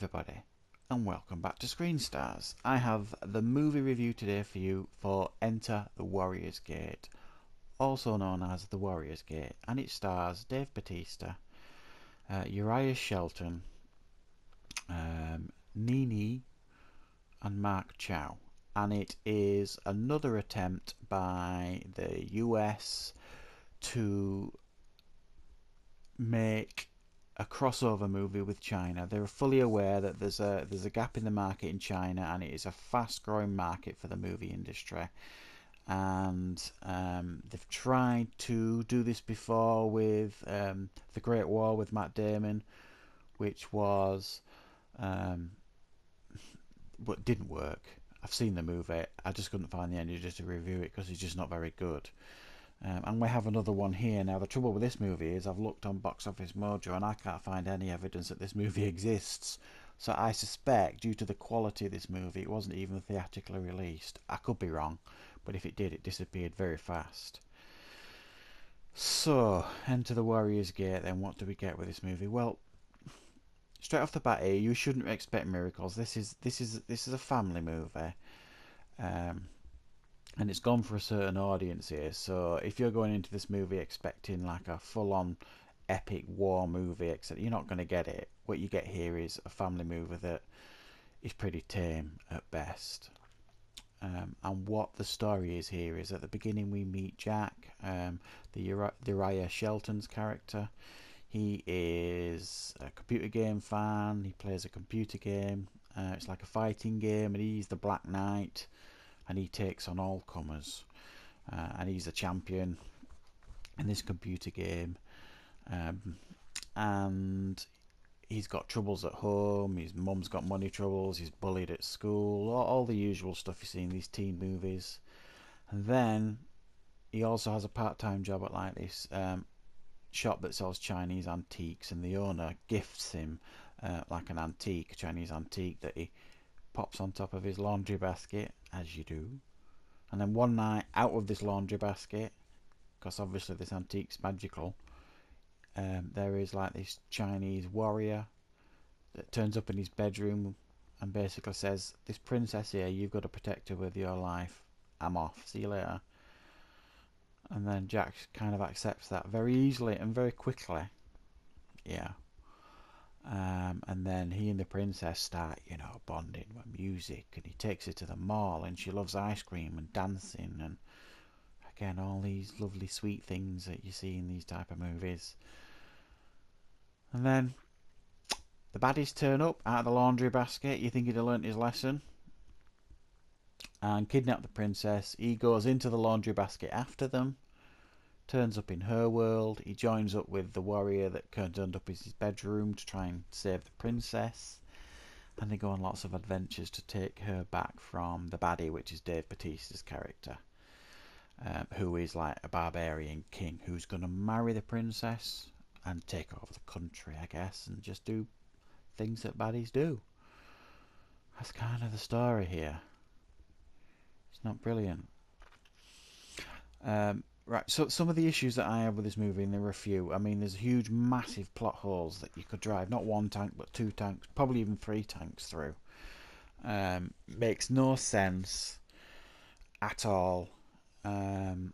everybody, and welcome back to Screen Stars. I have the movie review today for you for Enter the Warrior's Gate, also known as The Warrior's Gate, and it stars Dave Bautista, Uriah Shelton, Nini, and Mark Chow. And it is another attempt by the US to make a crossover movie with China. They're fully aware that there's a gap in the market in China, and it is a fast-growing market for the movie industry. And they've tried to do this before with The Great War with Matt Damon, which was but didn't work. I've seen the movie. I just couldn't find the energy to review it because it's just not very good. And we have another one here. Now, the trouble with this movie is I've looked on Box Office Mojo and I can't find any evidence that this movie exists. So I suspect, due to the quality of this movie, it wasn't even theatrically released. I could be wrong, but if it did, it disappeared very fast. So, Enter the Warrior's Gate, then what do we get with this movie? Well, straight off the bat here, you shouldn't expect miracles. This is a family movie. And it's gone for a certain audience here, so if you're going into this movie expecting like a full-on epic war movie, except you're not going to get it. What you get here is a family movie that is pretty tame at best. And what the story is here is at the beginning we meet Jack, the Uriah Shelton's character. He is a computer game fan. He plays a computer game. It's like a fighting game, and he's the Black Knight. And he takes on all comers, and he's a champion in this computer game, and he's got troubles at home. His mum's got money troubles. He's bullied at school, all the usual stuff you see in these teen movies. And then he also has a part-time job at like this shop that sells Chinese antiques, and the owner gifts him like an antique, a Chinese antique that he pops on top of his laundry basket, as you do. And then one night, out of this laundry basket, because obviously this antique's magical, there is like this Chinese warrior that turns up in his bedroom and basically says, "This princess here, you've got to protect her with your life. I'm off. See you later." And then Jack kind of accepts that very easily and very quickly. Yeah. And then he and the princess start, bonding with music, and he takes her to the mall, and she loves ice cream and dancing, and again, all these lovely sweet things that you see in these type of movies. And then the baddies turn up out of the laundry basket. You think he'd have learnt his lesson and kidnap the princess. He goes into the laundry basket after them, turns up in her world. He joins up with the warrior that turned up in his bedroom to try and save the princess, and they go on lots of adventures to take her back from the baddie, which is Dave Bautista's character, who is like a barbarian king who's going to marry the princess and take over the country, I guess, and just do things that baddies do. That's kind of the story here. It's not brilliant. Right, so some of the issues that I have with this movie, and there are a few. I mean, there's huge, massive plot holes that you could drive not one tank, but two tanks, probably even three tanks through. Makes no sense at all. The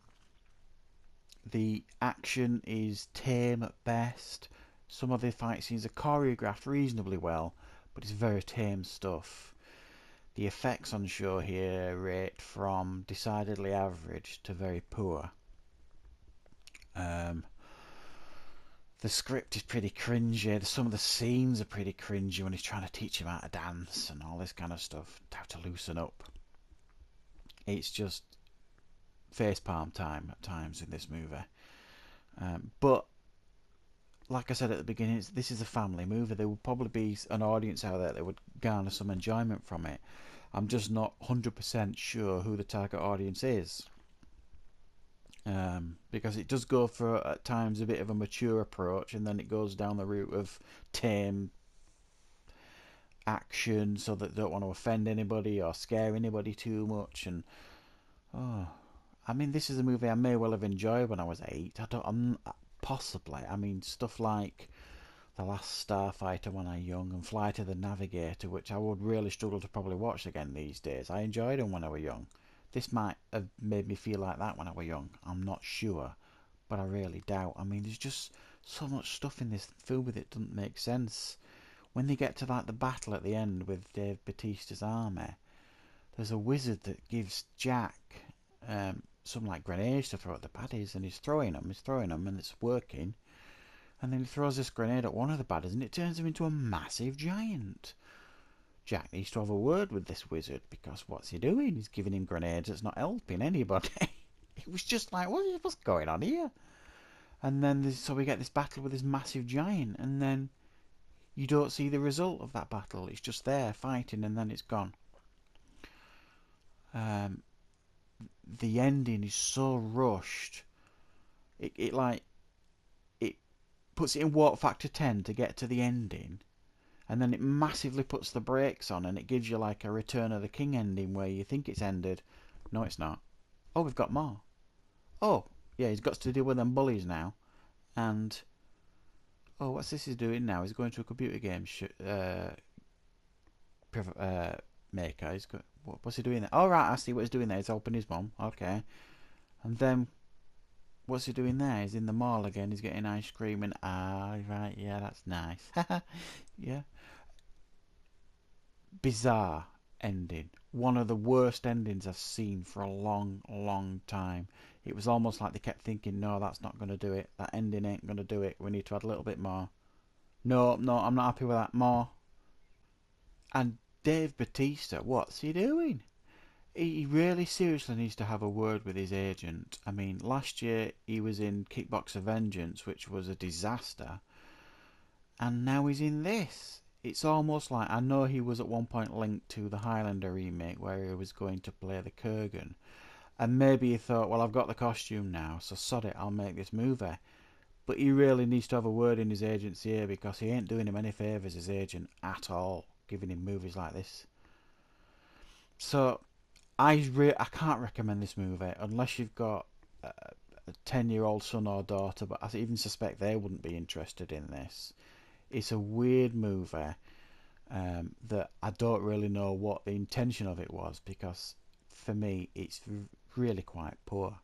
action is tame at best. Some of the fight scenes are choreographed reasonably well, but it's very tame stuff. The effects on show here rate from decidedly average to very poor. The script is pretty cringy. Some of the scenes are pretty cringy when he's trying to teach him how to dance and all this kind of stuff, how to loosen up. It's just facepalm time at times in this movie. But like I said at the beginning, this is a family movie. There will probably be an audience out there that would garner some enjoyment from it. I'm just not 100% sure who the target audience is. Because it does go for, at times, a bit of a mature approach, and then it goes down the route of tame action, so that they don't want to offend anybody or scare anybody too much. And I mean, this is a movie I may well have enjoyed when I was 8. Possibly. I mean, stuff like The Last Starfighter when I was young, and Flight of the Navigator, which I would really struggle to probably watch again these days. I enjoyed them when I was young. This might have made me feel like that when I was young. I'm not sure, but I really doubt. I mean, there's just so much stuff in this film with it doesn't make sense. When they get to like the battle at the end with Dave Bautista's army, there's a wizard that gives Jack some like grenades to throw at the baddies, and he's throwing them, and it's working. And then he throws this grenade at one of the baddies, and it turns him into a massive giant. Jack needs to have a word with this wizard, because what's he doing? He's giving him grenades that's not helping anybody. It was just like, what's going on here? And then so we get this battle with this massive giant, and then you don't see the result of that battle. It's just there fighting, and then it's gone. The ending is so rushed. It puts it in warp factor 10 to get to the ending, and then it massively puts the brakes on, and it gives you like a Return of the King ending where you think it's ended. No, it's not. Oh, we've got more. Oh, yeah, he's got to deal with them bullies now. And oh, what's this he's doing now? He's going to a computer game maker. What's he doing there? Oh, right, I see what he's doing there. He's helping his mum. Okay. And then what's he doing there? He's in the mall again. He's getting ice cream and right, yeah, that's nice. Yeah. Bizarre ending. One of the worst endings I've seen for a long, long time. It was almost like they kept thinking, no, that's not going to do it. That ending ain't going to do it. We need to add a little bit more. No, I'm not happy with that. More. And Dave Bautista, what's he doing? He really seriously needs to have a word with his agent. I mean, last year he was in Kickboxer Vengeance, which was a disaster. And now he's in this. It's almost like, I know he was at one point linked to the Highlander remake where he was going to play the Kurgan. And maybe he thought, well, I've got the costume now, so sod it, I'll make this movie. But he really needs to have a word in his agent's ear, because he ain't doing him any favours, his agent, at all, giving him movies like this. So I can't recommend this movie unless you've got a 10-year-old son or daughter, but I even suspect they wouldn't be interested in this. It's a weird movie that I don't really know what the intention of it was, because for me it's really quite poor.